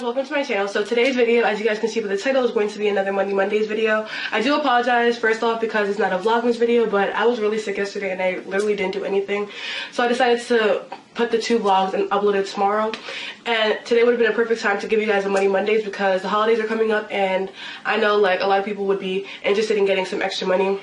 guys, welcome to my channel. So today's video, as you guys can see by the title, is going to be another Monday Mondays video. I do apologize first off because it's not a Vlogmas video, but I was really sick yesterday and I literally didn't do anything. So I decided to put the 2 vlogs and upload it tomorrow. And today would have been a perfect time to give you guys a Monday Mondays because the holidays are coming up and I know like a lot of people would be interested in getting some extra money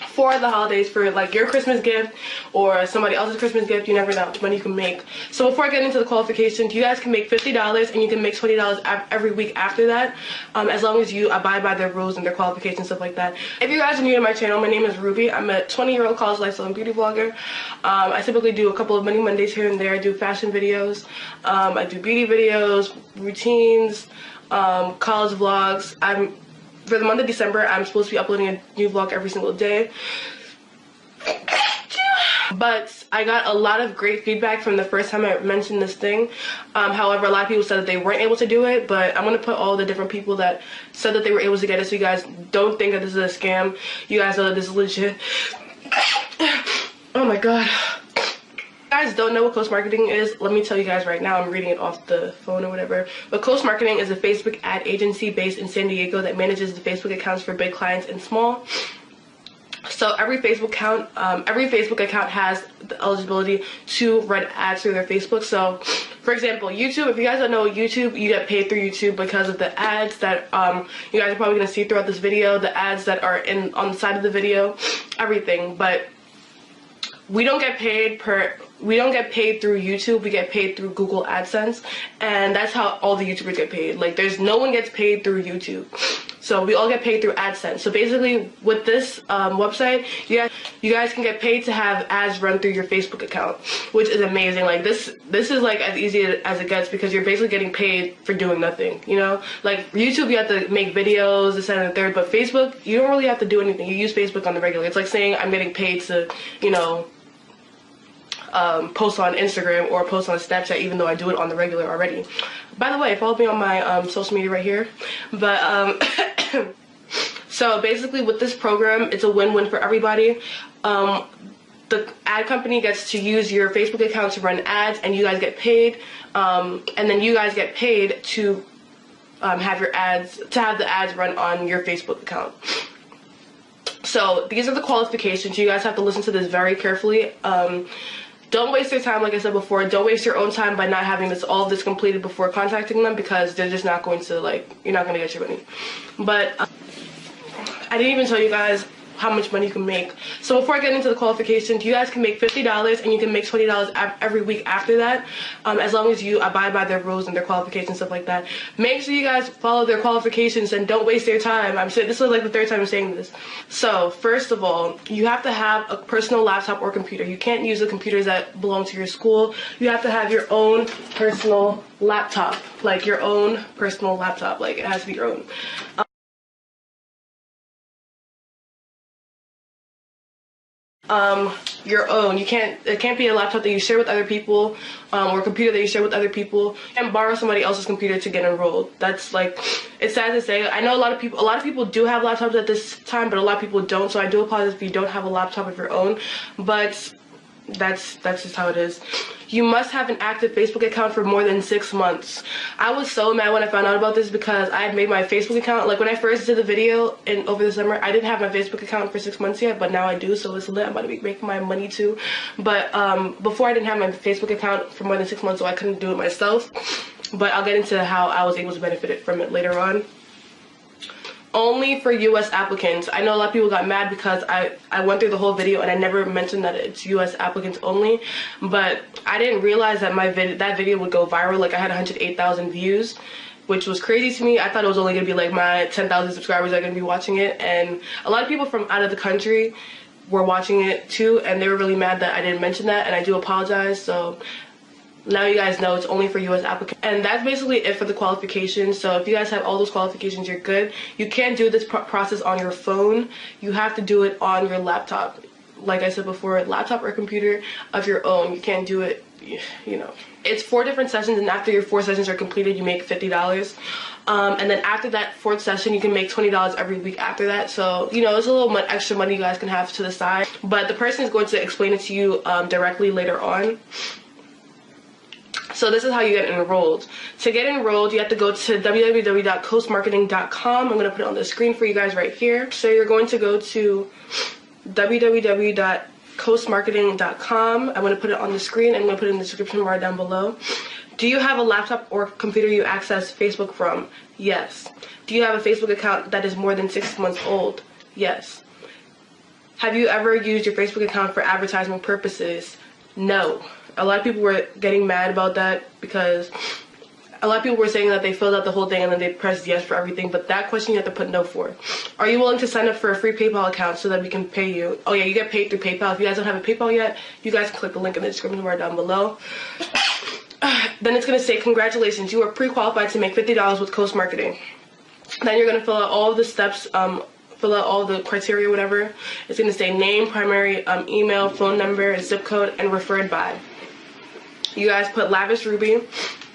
for the holidays, for like your Christmas gift or somebody else's Christmas gift. You never know how much money you can make. So before I get into the qualifications, you guys can make $50 and you can make $20 every week after that, as long as you abide by their rules and their qualifications, stuff like that. If you guys are new to my channel, my name is Ruby. I'm a 20-year-old college lifestyle and beauty vlogger. I typically do a couple of Monday Mondays here and there. I do fashion videos, I do beauty videos, routines, college vlogs. For the month of December, I'm supposed to be uploading a new vlog every single day. But I got a lot of great feedback from the first time I mentioned this thing. However, a lot of people said that they weren't able to do it, but I'm going to put all the different people that said that they were able to get it so you guys don't think that this is a scam. You guys know that this is legit. Oh my god. If you guys don't know what Close Marketing is, let me tell you guys right now. I'm reading it off the phone or whatever. But Close Marketing is a Facebook ad agency based in San Diego that manages the Facebook accounts for big clients and small. So every Facebook account has the eligibility to run ads through their Facebook. So for example, YouTube, if you guys don't know YouTube, you get paid through YouTube because of the ads that you guys are probably going to see throughout this video, the ads that are on the side of the video, everything. But we don't get paid through YouTube, we get paid through Google AdSense, and that's how all the YouTubers get paid. Like no one gets paid through YouTube. So we all get paid through AdSense. So basically with this website, you guys can get paid to have ads run through your Facebook account, which is amazing. Like this is like as easy as it gets because you're basically getting paid for doing nothing, you know? Like YouTube, you have to make videos, this, and the third, but Facebook, you don't really have to do anything. You use Facebook on the regular. It's like saying I'm getting paid to, you know, post on Instagram or post on Snapchat, even though I do it on the regular already. By the way, follow me on my social media right here. But so basically with this program, it's a win-win for everybody. The ad company gets to use your Facebook account to run ads, and you guys get paid, and then you guys get paid to have the ads run on your Facebook account. So these are the qualifications. You guys have to listen to this very carefully. Don't waste your time, like I said before. Don't waste your own time by not having all of this completed before contacting them, because they're just not going to, like, you're not going to get your money. But I didn't even tell you guys how much money you can make. So before I get into the qualifications, you guys can make $50 and you can make $20 every week after that, as long as you abide by their rules and their qualifications, stuff like that. Make sure you guys follow their qualifications and don't waste their time. I'm saying this is like the 3rd time I'm saying this. So first of all, you have to have a personal laptop or computer. You can't use the computers that belong to your school. You have to have your own personal laptop, like your own personal laptop. Like it has to be your own. Your own. It can't be a laptop that you share with other people, or a computer that you share with other people, and borrow somebody else's computer to get enrolled. That's like, it's sad to say. I know a lot of people do have laptops at this time, but a lot of people don't, so I do apologize if you don't have a laptop of your own, but that's just how it is. You must have an active Facebook account for more than 6 months. I was so mad when I found out about this because I had made my Facebook account, like when I first did the video over the summer, I didn't have my Facebook account for 6 months yet, but now I do, so it's lit. I'm about to be making my money too. But before I didn't have my Facebook account for more than 6 months, so I couldn't do it myself. But I'll get into how I was able to benefit from it later on. Only for US applicants. I know a lot of people got mad because I went through the whole video and I never mentioned that it's US applicants only, but I didn't realize that that video would go viral. Like I had 108,000 views, which was crazy to me. I thought it was only gonna be like my 10,000 subscribers that are gonna be watching it, and a lot of people from out of the country were watching it too, and they were really mad that I didn't mention that, and I do apologize. So now you guys know it's only for US applicants. And that's basically it for the qualifications. So if you guys have all those qualifications, you're good. You can't do this process on your phone. You have to do it on your laptop. Like I said before, laptop or computer of your own. You can't do it, you know. It's 4 different sessions, and after your 4 sessions are completed, you make $50. And then after that 4th session, you can make $20 every week after that. So, you know, it's a little extra money you guys can have to the side. But the person is going to explain it to you directly later on. So this is how you get enrolled. To get enrolled, you have to go to www.coastmarketing.com. I'm going to put it on the screen for you guys right here. So you're going to go to www.coastmarketing.com. I'm going to put it on the screen. I'm going to put it in the description bar down below. Do you have a laptop or computer you access Facebook from? Yes. Do you have a Facebook account that is more than 6 months old? Yes. Have you ever used your Facebook account for advertisement purposes? No. A lot of people were getting mad about that because a lot of people were saying that they filled out the whole thing and then they pressed yes for everything, but that question you have to put no for. Are you willing to sign up for a free PayPal account so that we can pay you? Oh yeah, you get paid through PayPal. If you guys don't have a PayPal yet, you guys can click the link in the description bar down below. Then it's going to say, congratulations, you are pre-qualified to make $50 with Coast Marketing. Then you're going to fill out all the steps, fill out all the criteria, whatever. It's going to say name, primary, email, phone number, zip code, and referred by. You guys put Lavish Ruby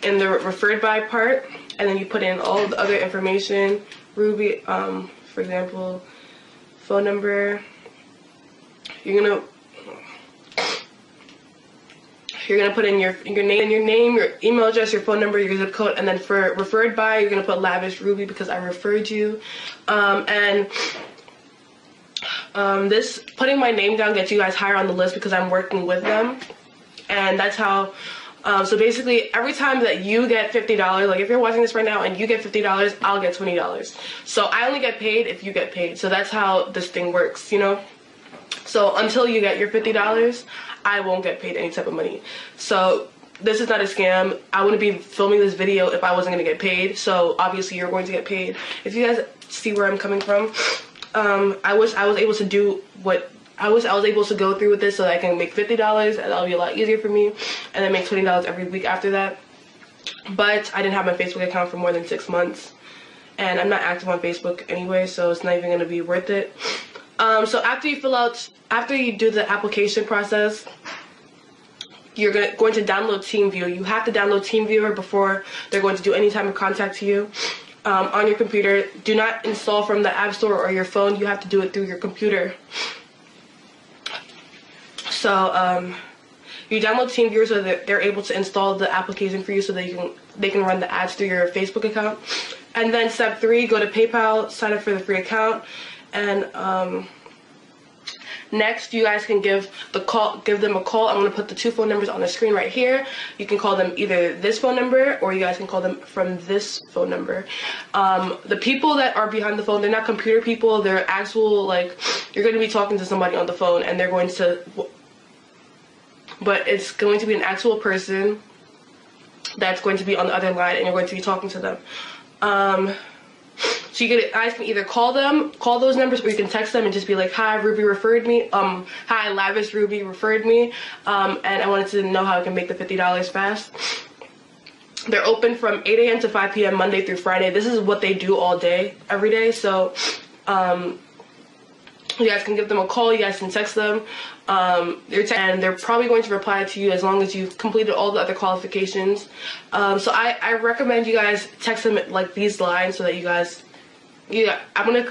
in the referred by part, and then you put in all the other information. Ruby, for example, phone number. You're gonna put in your name, your email address, your phone number, your zip code, and then for referred by, you're gonna put Lavish Ruby because I referred you. This putting my name down gets you guys higher on the list because I'm working with them, and that's how. So basically, every time that you get $50, like if you're watching this right now and you get $50, I'll get $20. So I only get paid if you get paid. So that's how this thing works, you know? So until you get your $50, I won't get paid any type of money. So this is not a scam. I wouldn't be filming this video if I wasn't going to get paid. So obviously you're going to get paid. If you guys see where I'm coming from, I wish I was able to do what I was able to go through with this so that I can make $50 and that'll be a lot easier for me, and then make $20 every week after that. But I didn't have my Facebook account for more than 6 months, and I'm not active on Facebook anyway, so it's not even going to be worth it. So after you do the application process, you're going to download TeamViewer. You have to download TeamViewer before they're going to do any type of contact to you on your computer. Do not install from the App Store or your phone. You have to do it through your computer. So you download TeamViewer so that they're able to install the application for you so that they can run the ads through your Facebook account. And then step 3, go to PayPal, sign up for the free account, and next you guys can give them a call. I'm going to put the 2 phone numbers on the screen right here. You can call them either this phone number or you guys can call them from this phone number. The people that are behind the phone, they're not computer people, they're actual, like, you're going to be talking to somebody on the phone and they're going to, but it's going to be an actual person that's going to be on the other line and you're going to be talking to them. So you guys can either call those numbers, or you can text them and just be like, hi, Ruby referred me, hi, Lavish Ruby referred me, and I wanted to know how I can make the $50 fast. They're open from 8 a.m. to 5 p.m. Monday through Friday. This is what they do all day, every day, so you guys can give them a call, you guys can text them, and they're probably going to reply to you as long as you've completed all the other qualifications. So I recommend you guys text them like these lines so that you guys, I'm gonna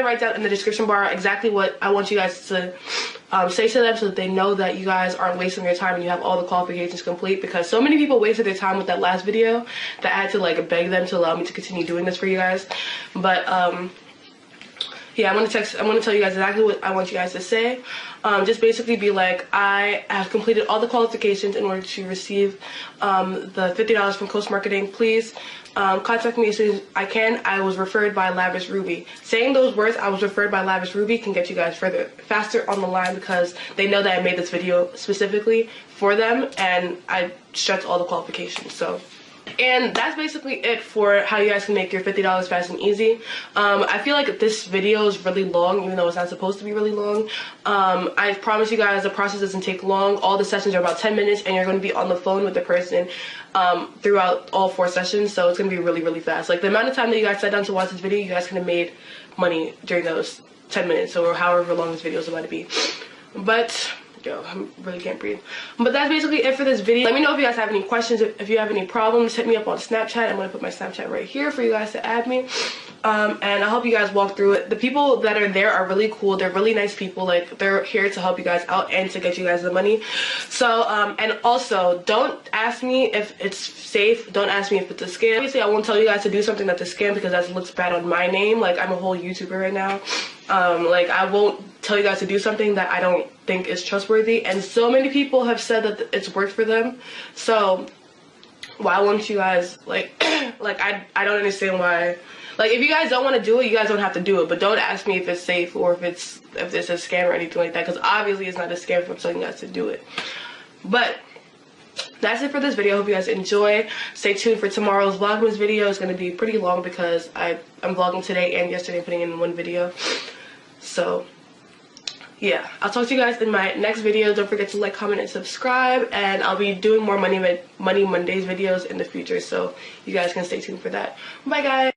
write down in the description bar exactly what I want you guys to say to them so that they know that you guys aren't wasting your time and you have all the qualifications complete, because so many people wasted their time with that last video that I had to like beg them to allow me to continue doing this for you guys. But yeah, I'm gonna tell you guys exactly what I want you guys to say. Just basically be like, I have completed all the qualifications in order to receive the $50 from Coast Marketing. Please contact me as soon as I can. I was referred by Lavish Ruby. Saying those words, I was referred by Lavish Ruby, can get you guys faster on the line because they know that I made this video specifically for them and I stretched all the qualifications. So. And that's basically it for how you guys can make your $50 fast and easy. I feel like this video is really long, even though it's not supposed to be really long. I promise you guys the process doesn't take long. All the sessions are about 10 minutes and you're going to be on the phone with the person throughout all 4 sessions. So it's going to be really, really fast. Like the amount of time that you guys sat down to watch this video, you guys could have made money during those 10 minutes or however long this video is about to be. But yo, I really can't breathe. But that's basically it for this video. Let me know if you guys have any questions. If you have any problems, hit me up on Snapchat. I'm going to put my Snapchat right here for you guys to add me. and I'll help you guys walk through it. The people that are there are really cool. They're really nice people. Like, they're here to help you guys out and to get you guys the money. So and also, don't ask me if it's safe. Don't ask me if it's a scam. Obviously, I won't tell you guys to do something that's a scam because that looks bad on my name. Like, I'm a whole YouTuber right now. Like, I won't tell you guys to do something that I don't think is trustworthy, and so many people have said that it's worked for them. So why won't you guys, like like I don't understand why. Like, if you guys don't want to do it, you guys don't have to do it, but don't ask me if it's safe or if it's a scam or anything like that, because obviously it's not a scam if I'm telling you guys to do it. But that's it for this video. I hope you guys enjoy. Stay tuned for tomorrow's Vlogmas video. It's going to be pretty long because I'm vlogging today and yesterday, putting in one video. So yeah, I'll talk to you guys in my next video. Don't forget to like, comment, and subscribe, and I'll be doing more Money Mondays videos in the future, so you guys can stay tuned for that. Bye guys.